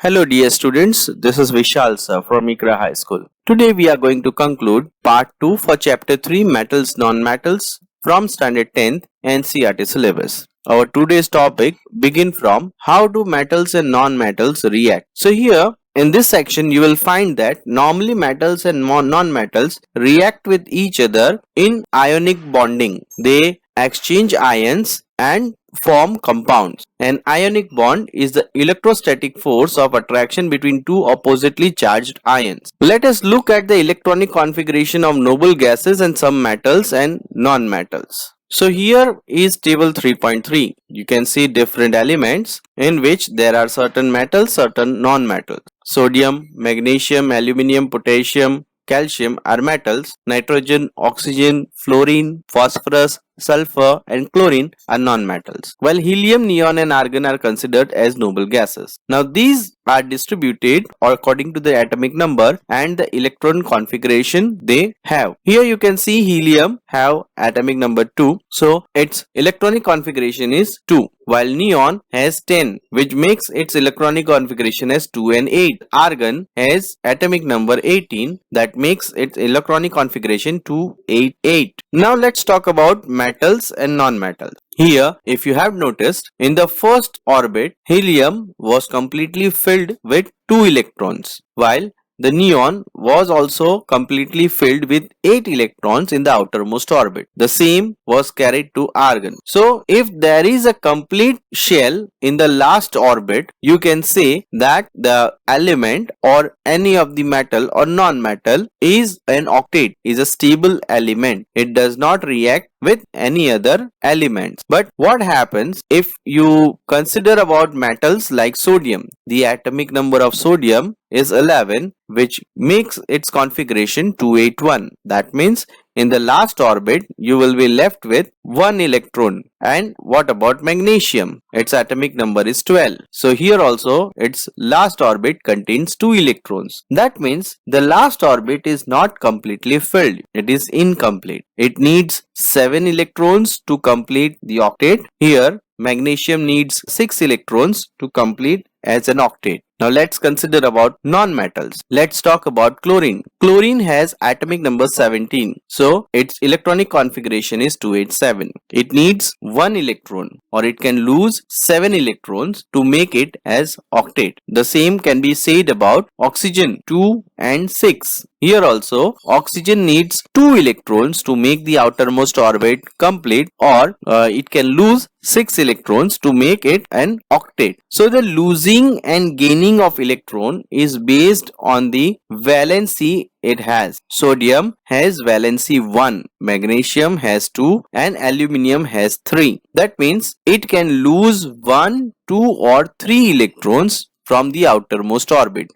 Hello dear students, this is Vishal sir from Ikra High School. Today we are going to conclude part 2 for chapter 3 metals non-metals from standard 10th NCERT syllabus. Our today's topic begin from how do metals and non-metals react. So here in this section you will find that normally metals and non-metals react with each other in ionic bonding. They exchange ions and form compounds. An ionic bond is the electrostatic force of attraction between two oppositely charged ions. Let us look at the electronic configuration of noble gases and some metals and non-metals. So here is table 3.3. You can see different elements in which there are certain metals, certain non-metals. Sodium, magnesium, aluminium, potassium, calcium are metals. Nitrogen, oxygen, fluorine, phosphorus, sulfur and chlorine are non-metals, while helium, neon and argon are considered as noble gases. Now these are distributed according to the atomic number and the electron configuration they have. Here you can see helium have atomic number 2, so its electronic configuration is 2, while neon has 10, which makes its electronic configuration as 2 and 8. Argon has atomic number 18, that makes its electronic configuration 2, 8, 8. Now let's talk about metals and non-metals. Here, if you have noticed, in the first orbit, helium was completely filled with 2 electrons, while the neon was also completely filled with 8 electrons in the outermost orbit. The same was carried to argon. So, if there is a complete shell in the last orbit, you can say that the element or any of the metal or non-metal is an octet, is a stable element. It does not react with any other elements. But what happens if you consider about metals like sodium? The atomic number of sodium is 11, which makes its configuration 281. That means in the last orbit you will be left with 1 electron. And what about magnesium? Its atomic number is 12. So here also its last orbit contains 2 electrons. That means the last orbit is not completely filled. It is incomplete. It needs 7 electrons to complete the octet. Here magnesium needs 6 electrons to complete as an octet. Now let's consider about non-metals. Let's talk about chlorine. Chlorine has atomic number 17. So its electronic configuration is 287. It needs 1 electron, or it can lose 7 electrons to make it as octet. The same can be said about oxygen, 2 and 6. Here also oxygen needs 2 electrons to make the outermost orbit complete, or it can lose 6 electrons to make it an octet. So the losing and gaining of electron is based on the valency it has. Sodium has valency 1, magnesium has 2 and aluminium has 3. That means it can lose 1, 2 or 3 electrons from the outermost orbit,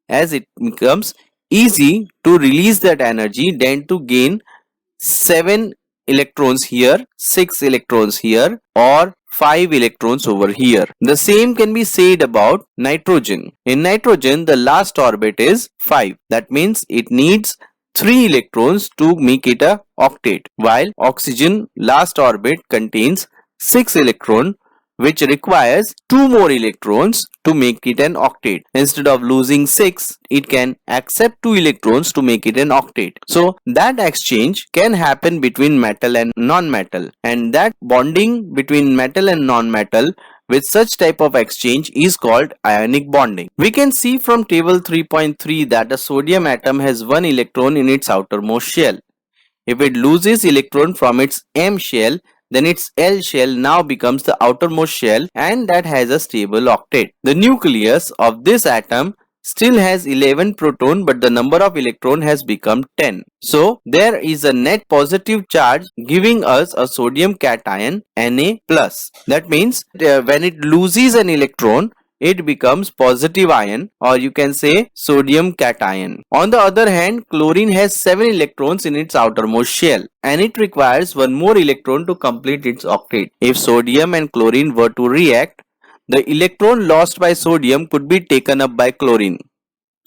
as it becomes easy to release that energy than to gain 7 electrons here, 6 electrons here or 5 electrons over here. The same can be said about nitrogen. In nitrogen, the last orbit is 5. That means it needs 3 electrons to make it a octet, while oxygen last orbit contains 6 electrons, which requires 2 more electrons to make it an octet. Instead of losing 6, it can accept 2 electrons to make it an octet. So that exchange can happen between metal and non-metal, and that bonding between metal and non-metal with such type of exchange is called ionic bonding. We can see from table 3.3 that a sodium atom has 1 electron in its outermost shell. If it loses electron from its M shell, then its L shell now becomes the outermost shell, and that has a stable octet. The nucleus of this atom still has 11 proton, but the number of electron has become 10. So there is a net positive charge giving us a sodium cation Na+. That means when it loses an electron, it becomes positive ion, or you can say sodium cation. On the other hand, chlorine has 7 electrons in its outermost shell, and it requires 1 more electron to complete its octet. If sodium and chlorine were to react, the electron lost by sodium could be taken up by chlorine.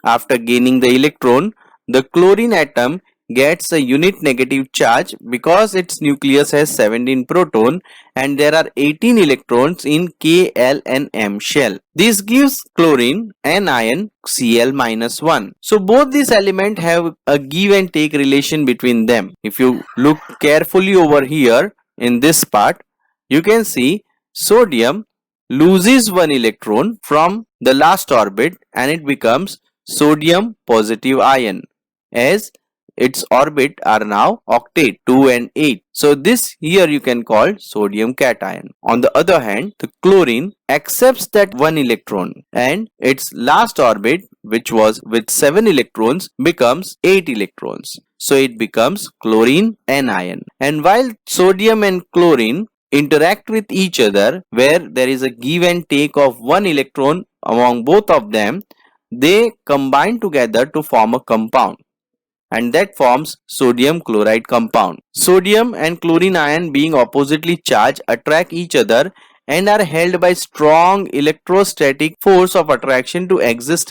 After gaining the electron, the chlorine atom gets a unit negative charge because its nucleus has 17 proton and there are 18 electrons in K, L and M shell. This gives chlorine anion Cl-1. So both these elements have a give and take relation between them. If you look carefully over here in this part, you can see sodium loses one electron from the last orbit and it becomes sodium positive ion, as its orbit are now octet 2 and 8. So this here you can call sodium cation. On the other hand, the chlorine accepts that one electron and its last orbit, which was with 7 electrons, becomes 8 electrons. So it becomes chlorine anion. And while sodium and chlorine interact with each other, where there is a give and take of one electron among both of them, they combine together to form a compound, and that forms sodium chloride compound. Sodium and chlorine ion, being oppositely charged, attract each other and are held by strong electrostatic force of attraction to exist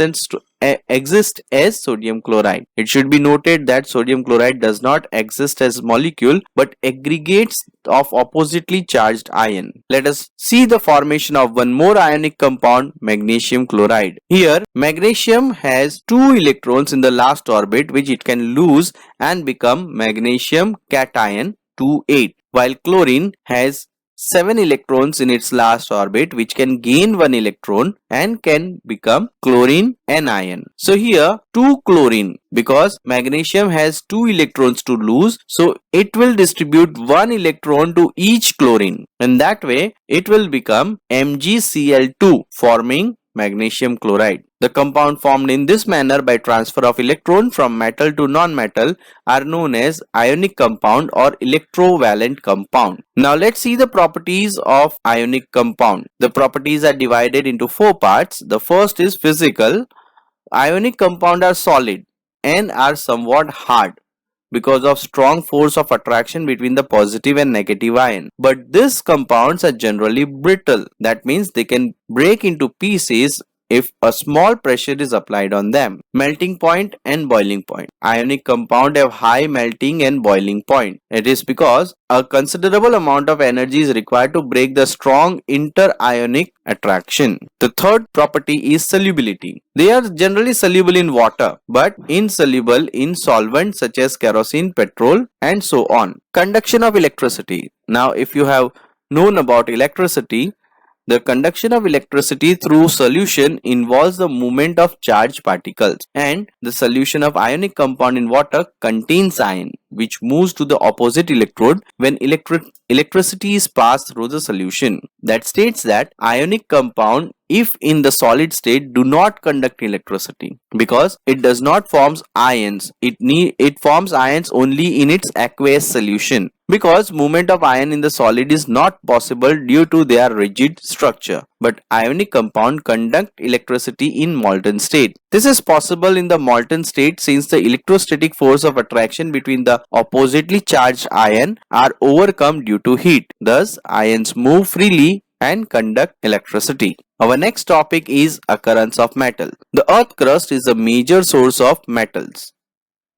as sodium chloride. It should be noted that sodium chloride does not exist as molecule but aggregates of oppositely charged ion. Let us see the formation of one more ionic compound, magnesium chloride. Here magnesium has 2 electrons in the last orbit which it can lose and become magnesium cation 2,8, while chlorine has 7 electrons in its last orbit which can gain 1 electron and can become chlorine anion. So here 2 chlorine, because magnesium has 2 electrons to lose, so it will distribute 1 electron to each chlorine, and that way it will become MgCl2, forming magnesium chloride. The compound formed in this manner by transfer of electron from metal to non-metal are known as ionic compound or electrovalent compound. Now let's see the properties of ionic compound. The properties are divided into 4 parts. The first is physical. Ionic compound are solid and are somewhat hard because of strong force of attraction between the positive and negative ion. But these compounds are generally brittle. That means they can break into pieces if a small pressure is applied on them. Melting point and boiling point. Ionic compound have high melting and boiling point. It is because a considerable amount of energy is required to break the strong inter-ionic attraction. The third property is solubility. They are generally soluble in water but insoluble in solvents such as kerosene, petrol and so on. Conduction of electricity. Now if you have known about electricity, the conduction of electricity through solution involves the movement of charged particles, and the solution of ionic compound in water contains ion which moves to the opposite electrode when electricity is passed through the solution. That states that ionic compound, if in the solid state, do not conduct electricity because it does not form ions. It forms ions only in its aqueous solution, because movement of ion in the solid is not possible due to their rigid structure. But ionic compound conduct electricity in molten state. This is possible in the molten state since the electrostatic force of attraction between the oppositely charged ion are overcome due to heat. Thus, ions move freely and conduct electricity. Our next topic is occurrence of metal. The earth crust is a major source of metals.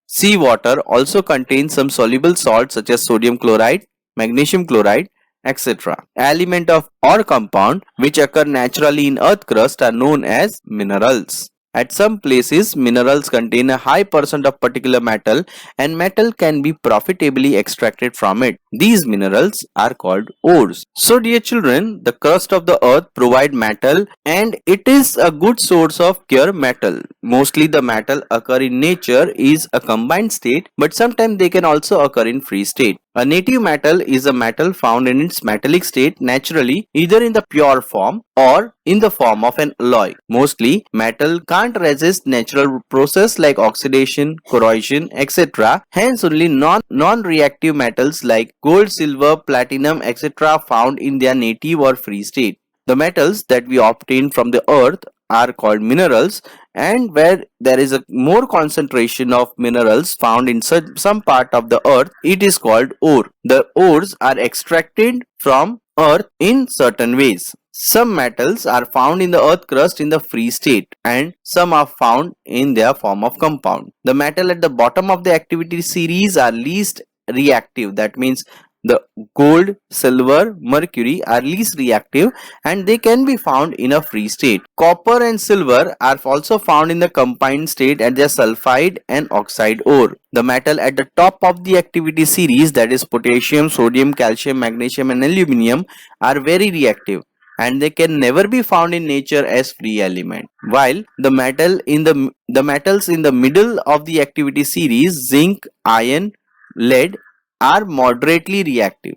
Seawater also contains some soluble salts such as sodium chloride, magnesium chloride, etc. Element of or compound which occur naturally in earth crust are known as minerals. At some places, minerals contain a high percent of particular metal and metal can be profitably extracted from it. These minerals are called ores. So dear children, the crust of the earth provide metal and it is a good source of pure metal. Mostly the metal occur in nature is a combined state, but sometimes they can also occur in free state. A native metal is a metal found in its metallic state naturally, either in the pure form or in the form of an alloy. Mostly, metal can't resist natural process like oxidation, corrosion, etc. Hence, only non-reactive metals like gold, silver, platinum, etc. found in their native or free state. The metals that we obtain from the earth are called minerals, and where there is a more concentration of minerals found in some part of the earth, it is called ore. The ores are extracted from earth in certain ways. Some metals are found in the earth crust in the free state and some are found in their form of compound. The metal at the bottom of the activity series are least reactive. That means the gold, silver, mercury are least reactive and they can be found in a free state. Copper and silver are also found in the combined state at their sulfide and oxide ore. The metal at the top of the activity series, that is potassium, sodium, calcium, magnesium and aluminum, are very reactive and they can never be found in nature as free element. While the metals in the middle of the activity series, zinc, iron, lead, are moderately reactive.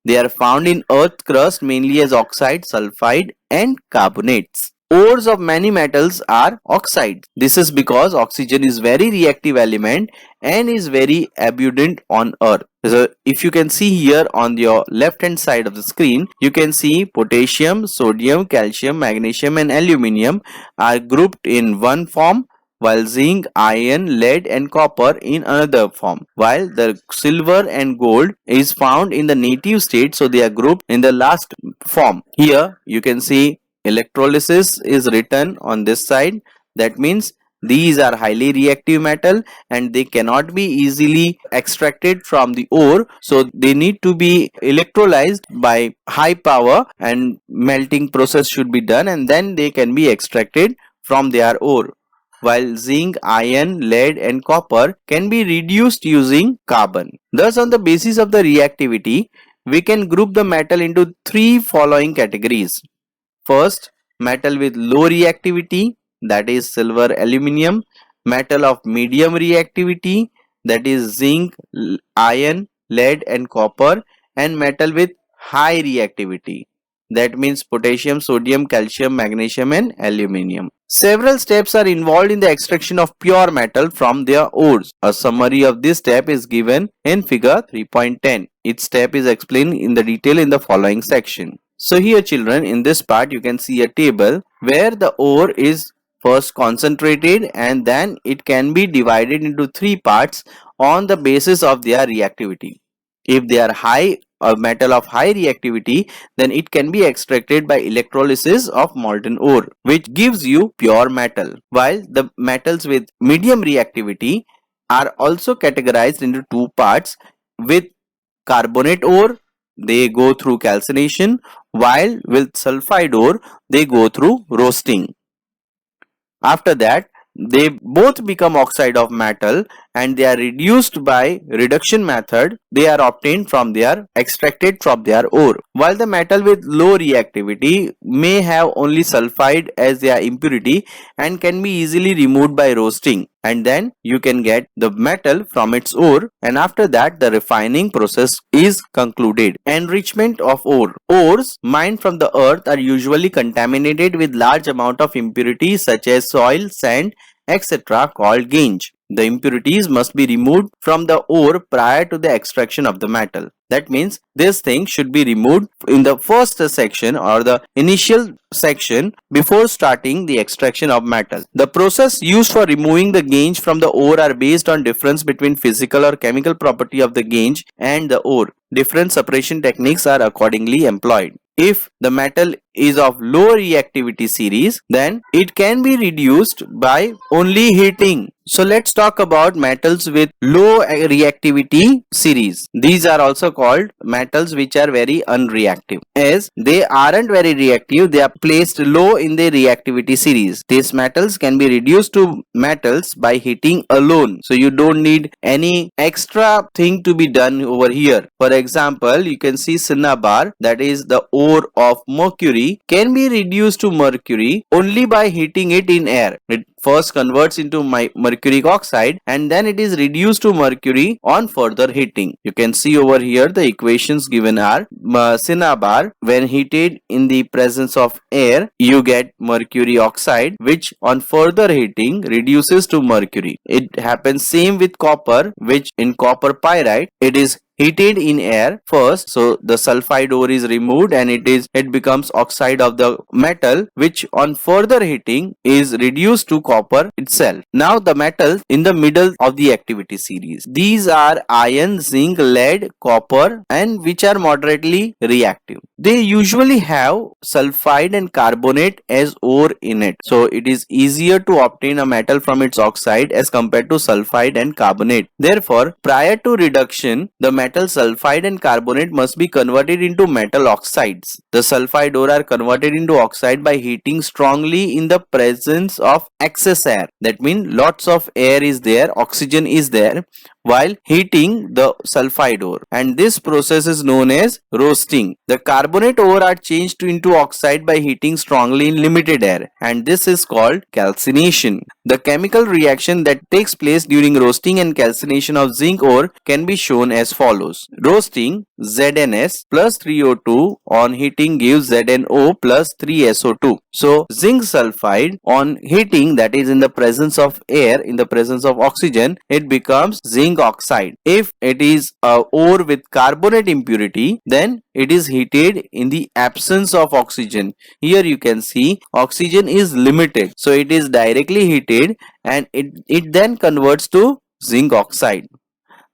They are found in earth crust mainly as oxide, sulfide and carbonates. Ores of many metals are oxides. This is because oxygen is very reactive element and is very abundant on earth. So if you can see here on your left hand side of the screen, you can see potassium, sodium, calcium, magnesium and aluminum are grouped in one form, while zinc, iron, lead and copper in another form. While the silver and gold is found in the native state, so they are grouped in the last form. Here you can see electrolysis is written on this side. That means these are highly reactive metal and they cannot be easily extracted from the ore, so they need to be electrolyzed by high power and melting process should be done and then they can be extracted from their ore. While zinc, iron, lead and copper can be reduced using carbon. Thus, on the basis of the reactivity, we can group the metal into three following categories. First, metal with low reactivity, that is silver, aluminum. Metal of medium reactivity, that is zinc, iron, lead and copper. And metal with high reactivity, that means potassium, sodium, calcium, magnesium and aluminum. Several steps are involved in the extraction of pure metal from their ores. A summary of this step is given in figure 3.10. Each step is explained in the detail in the following section. So here children, in this part you can see a table where the ore is first concentrated and then it can be divided into three parts on the basis of their reactivity. If they are high or metal of high reactivity, then it can be extracted by electrolysis of molten ore, which gives you pure metal. While the metals with medium reactivity are also categorized into two parts. With carbonate ore, they go through calcination, while with sulfide ore, they go through roasting. After that, they both become oxide of metal and they are reduced by reduction method. They are obtained from their extracted from their ore. While the metal with low reactivity may have only sulfide as their impurity and can be easily removed by roasting, and then you can get the metal from its ore, and after that the refining process is concluded. Enrichment of ore. Ores mined from the earth are usually contaminated with large amount of impurities such as soil, sand, etc. called gangue. The impurities must be removed from the ore prior to the extraction of the metal. That means this thing should be removed in the first section or the initial section before starting the extraction of metal. The process used for removing the gangue from the ore are based on difference between physical or chemical property of the gangue and the ore. Different separation techniques are accordingly employed. If the metal is of low reactivity series, then it can be reduced by only heating. So let's talk about metals with low reactivity series. These are also called metals which are very unreactive. As they aren't very reactive, they are placed low in the reactivity series. These metals can be reduced to metals by heating alone. So you don't need any extra thing to be done over here. For example, you can see cinnabar, that is the ore of mercury, can be reduced to mercury only by heating it in air. It first converts into mercuric oxide and then it is reduced to mercury on further heating. You can see over here the equations given are cinnabar, when heated in the presence of air, you get mercury oxide, which on further heating reduces to mercury. It happens same with copper, which in copper pyrite, it is heated in air first. So the sulfide ore is removed and it becomes oxide of the metal, which on further heating is reduced to copper itself. Now the metals in the middle of the activity series. These are iron, zinc, lead, copper, and which are moderately reactive. They usually have sulfide and carbonate as ore in it. So it is easier to obtain a metal from its oxide as compared to sulfide and carbonate. Therefore, prior to reduction, the metal sulfide and carbonate must be converted into metal oxides. The sulfide ore are converted into oxide by heating strongly in the presence of excess air. That means lots of air is there, oxygen is there while heating the sulfide ore, and this process is known as roasting. The carbonate ore are changed into oxide by heating strongly in limited air, and this is called calcination. The chemical reaction that takes place during roasting and calcination of zinc ore can be shown as follows. Roasting, ZnS plus 3O2 on heating gives ZnO plus 3SO2. So zinc sulfide on heating, that is in the presence of air, in the presence of oxygen, it becomes zinc oxide. If it is a ore with carbonate impurity, then it is heated in the absence of oxygen. Here you can see oxygen is limited, so it is directly heated and it then converts to zinc oxide.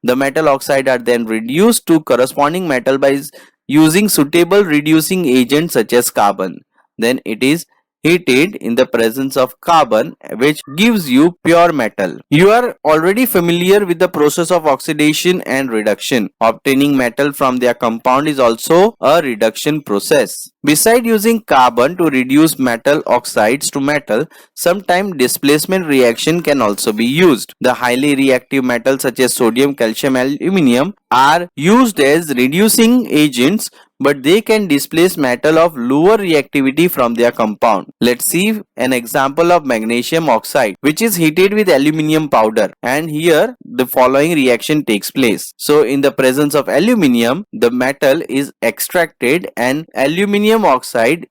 The metal oxide are then reduced to corresponding metal by using suitable reducing agents such as carbon. Then it is heated in the presence of carbon, which gives you pure metal. You are already familiar with the process of oxidation and reduction. Obtaining metal from their compound is also a reduction process. Besides using carbon to reduce metal oxides to metal, sometimes displacement reaction can also be used. The highly reactive metals such as sodium, calcium, aluminium are used as reducing agents, but they can displace metal of lower reactivity from their compound. Let's see an example of magnesium oxide, which is heated with aluminium powder, and here the following reaction takes place. So in the presence of aluminium, the metal is extracted and aluminium oxide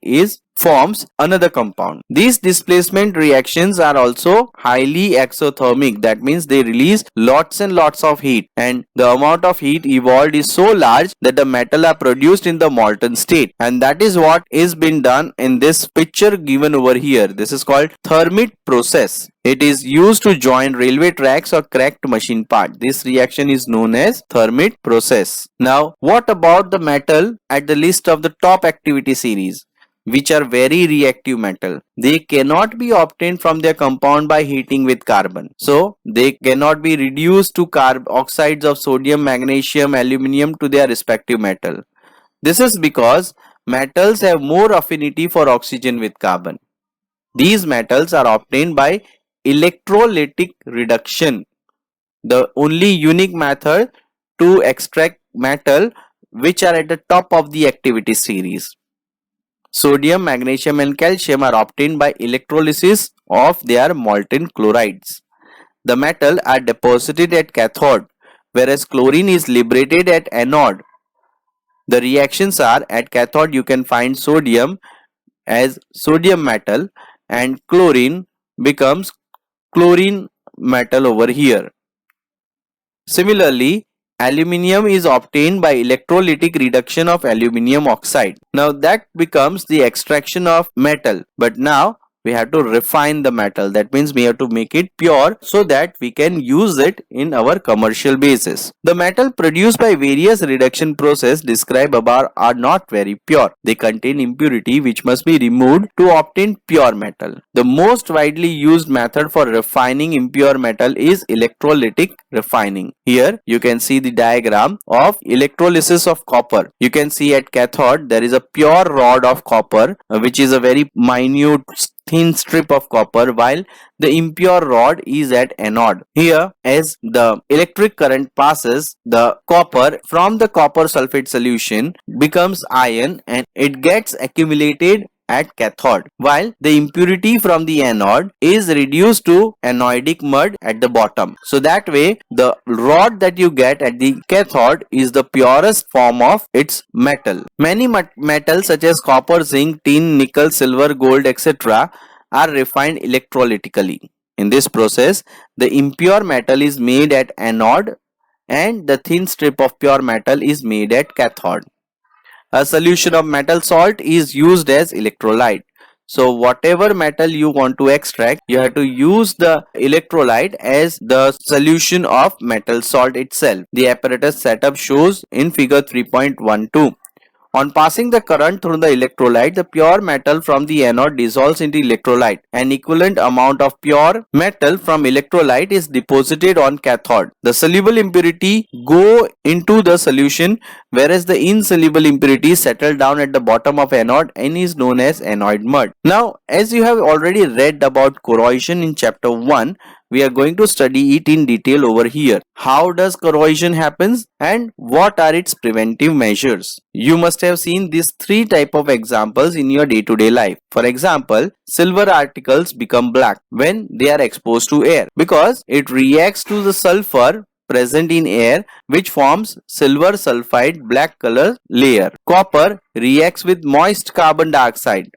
forms another compound. These displacement reactions are also highly exothermic. That means they release lots and lots of heat, and the amount of heat evolved is so large that the metal are produced in the molten state, and that is what is being done in this picture given over here. This is called thermit process. It is used to join railway tracks or cracked machine part. This reaction is known as thermit process. Now, what about the metal at the list of the top activity series, which are very reactive metal? They cannot be obtained from their compound by heating with carbon. So they cannot be reduced to oxides of sodium, magnesium, aluminium to their respective metal. This is because metals have more affinity for oxygen with carbon. These metals are obtained by electrolytic reduction, the only unique method to extract metal which are at the top of the activity series. Sodium, magnesium and calcium are obtained by electrolysis of their molten chlorides. The metal are deposited at cathode, whereas chlorine is liberated at anode. The reactions are: at cathode you can find sodium as sodium metal and chlorine becomes chlorine metal over here. Similarly, aluminium is obtained by electrolytic reduction of aluminium oxide. Now that becomes the extraction of metal, but now we have to refine the metal. That means we have to make it pure so that we can use it in our commercial basis. The metal produced by various reduction process described above are not very pure. They contain impurity which must be removed to obtain pure metal. The most widely used method for refining impure metal is electrolytic refining. Here you can see the diagram of electrolysis of copper. You can see at cathode there is a pure rod of copper, which is a very minute thin strip of copper, while the impure rod is at anode. Here, as the electric current passes, the copper from the copper sulfate solution becomes iron and it gets accumulated at cathode, while the impurity from the anode is reduced to anodic mud at the bottom. So that way the rod that you get at the cathode is the purest form of its metal. Many metals such as copper, zinc, tin, nickel, silver, gold, etc. are refined electrolytically. In this process, the impure metal is made at anode and the thin strip of pure metal is made at cathode. A solution of metal salt is used as electrolyte. So whatever metal you want to extract, you have to use the electrolyte as the solution of metal salt itself. The apparatus setup shows in figure 3.12. On passing the current through the electrolyte, the pure metal from the anode dissolves into electrolyte. An equivalent amount of pure metal from electrolyte is deposited on cathode. The soluble impurity go into the solution, whereas the insoluble impurities settle down at the bottom of anode and is known as anode mud. Now, as you have already read about corrosion in chapter 1, we are going to study it in detail over here. How does corrosion happens and what are its preventive measures? You must have seen these three type of examples in your day-to-day life. For example, silver articles become black when they are exposed to air because it reacts to the sulfur present in air, which forms silver sulfide black color layer. Copper reacts with moist carbon dioxide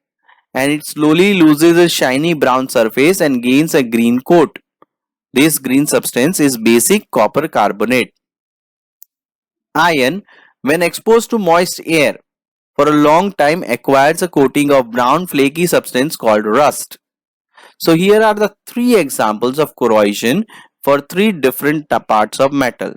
and it slowly loses a shiny brown surface and gains a green coat. This green substance is basic copper carbonate. Iron, when exposed to moist air for a long time, acquires a coating of brown flaky substance called rust. So here are the three examples of corrosion for three different parts of metal.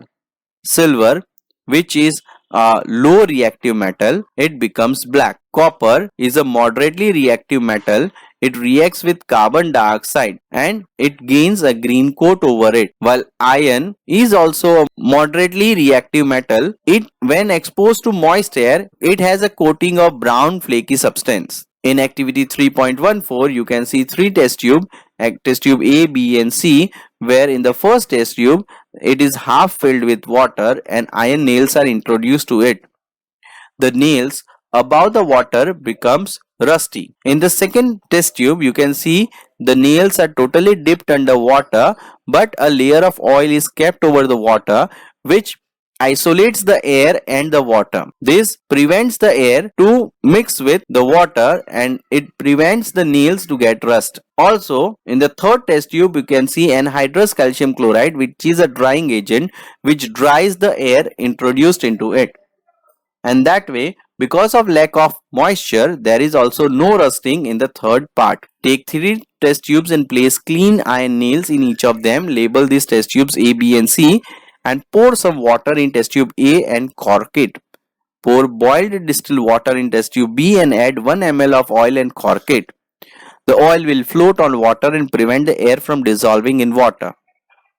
Silver, which is a low reactive metal, it becomes black. Copper is a moderately reactive metal. It reacts with carbon dioxide and it gains a green coat over it. While iron is also a moderately reactive metal, when exposed to moist air, it has a coating of brown flaky substance. In activity 3.14, you can see three test tube A, B and C, where in the first test tube, it is half filled with water and iron nails are introduced to it. The nails above the water becomes rusty. In the second test tube, you can see the nails are totally dipped under water, but a layer of oil is kept over the water, which isolates the air and the water. This prevents the air to mix with the water and it prevents the nails to get rust. Also, in the third test tube, you can see anhydrous calcium chloride, which is a drying agent which dries the air introduced into it. And that way, because of lack of moisture, there is also no rusting in the third part. Take three test tubes and place clean iron nails in each of them. Label these test tubes A, B and C and pour some water in test tube A and cork it. Pour boiled distilled water in test tube B and add 1 ml of oil and cork it. The oil will float on water and prevent the air from dissolving in water.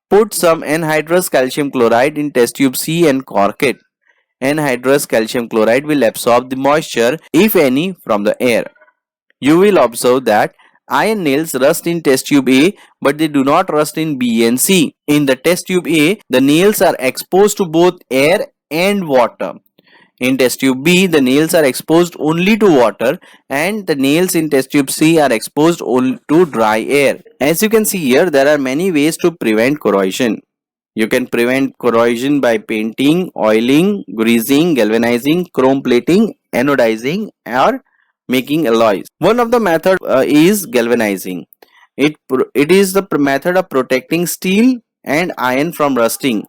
Put some anhydrous calcium chloride in test tube C and cork it. Anhydrous calcium chloride will absorb the moisture, if any, from the air. You will observe that iron nails rust in test tube A, but they do not rust in B and C. In the test tube A, the nails are exposed to both air and water. In test tube B, the nails are exposed only to water and the nails in test tube C are exposed only to dry air. As you can see here, there are many ways to prevent corrosion. You can prevent corrosion by painting, oiling, greasing, galvanizing, chrome plating, anodizing or making alloys. One of the method is galvanizing. It is the method of protecting steel and iron from rusting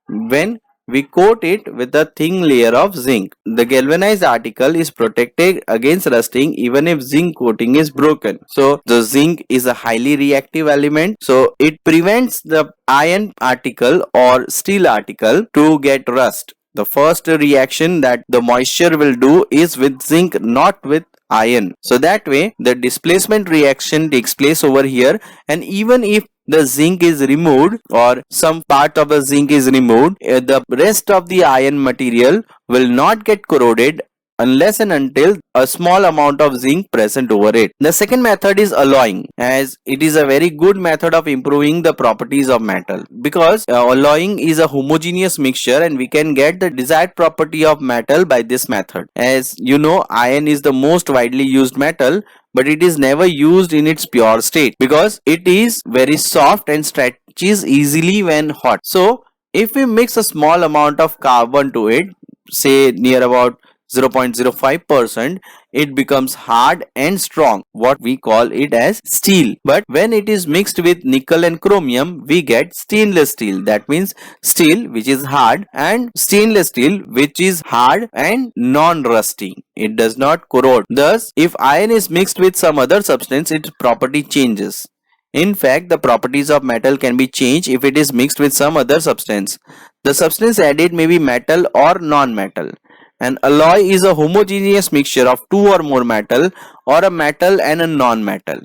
when we coat it with a thin layer of zinc. The galvanized article is protected against rusting even if zinc coating is broken. So the zinc is a highly reactive element, so it prevents the iron article or steel article to get rust. The first reaction that the moisture will do is with zinc, not with iron. So that way the displacement reaction takes place over here, and even if the zinc is removed or some part of the zinc is removed, the rest of the iron material will not get corroded unless and until a small amount of zinc present over it. The second method is alloying, as it is a very good method of improving the properties of metal, because alloying is a homogeneous mixture and we can get the desired property of metal by this method. As you know, iron is the most widely used metal, but it is never used in its pure state because it is very soft and stretches easily when hot. So if we mix a small amount of carbon to it, say near about 0.05%, it becomes hard and strong, what we call it as steel. But when it is mixed with nickel and chromium, we get stainless steel. That means steel which is hard and stainless steel which is hard and non-rusty. It does not corrode. Thus, if iron is mixed with some other substance, its property changes. In fact, the properties of metal can be changed if it is mixed with some other substance. The substance added may be metal or non-metal. An alloy is a homogeneous mixture of two or more metal or a metal and a non-metal.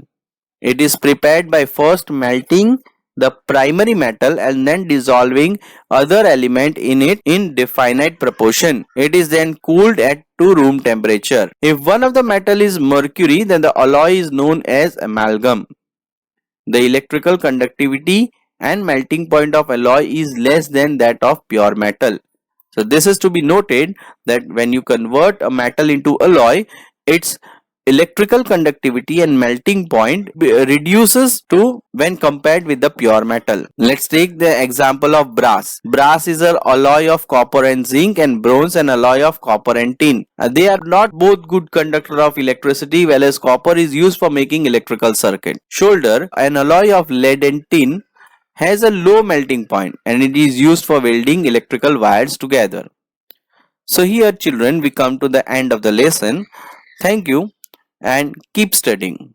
It is prepared by first melting the primary metal and then dissolving other element in it in definite proportion. It is then cooled at room temperature. If one of the metal is mercury, then the alloy is known as amalgam. The electrical conductivity and melting point of alloy is less than that of pure metal. So this is to be noted that when you convert a metal into alloy, its electrical conductivity and melting point reduces to when compared with the pure metal. Let's take the example of brass. Brass is an alloy of copper and zinc, and bronze an alloy of copper and tin. They are not both good conductor of electricity, whereas copper is used for making electrical circuit. Solder, an alloy of lead and tin, has a low melting point and it is used for welding electrical wires together. So here children, we come to the end of the lesson. Thank you and keep studying.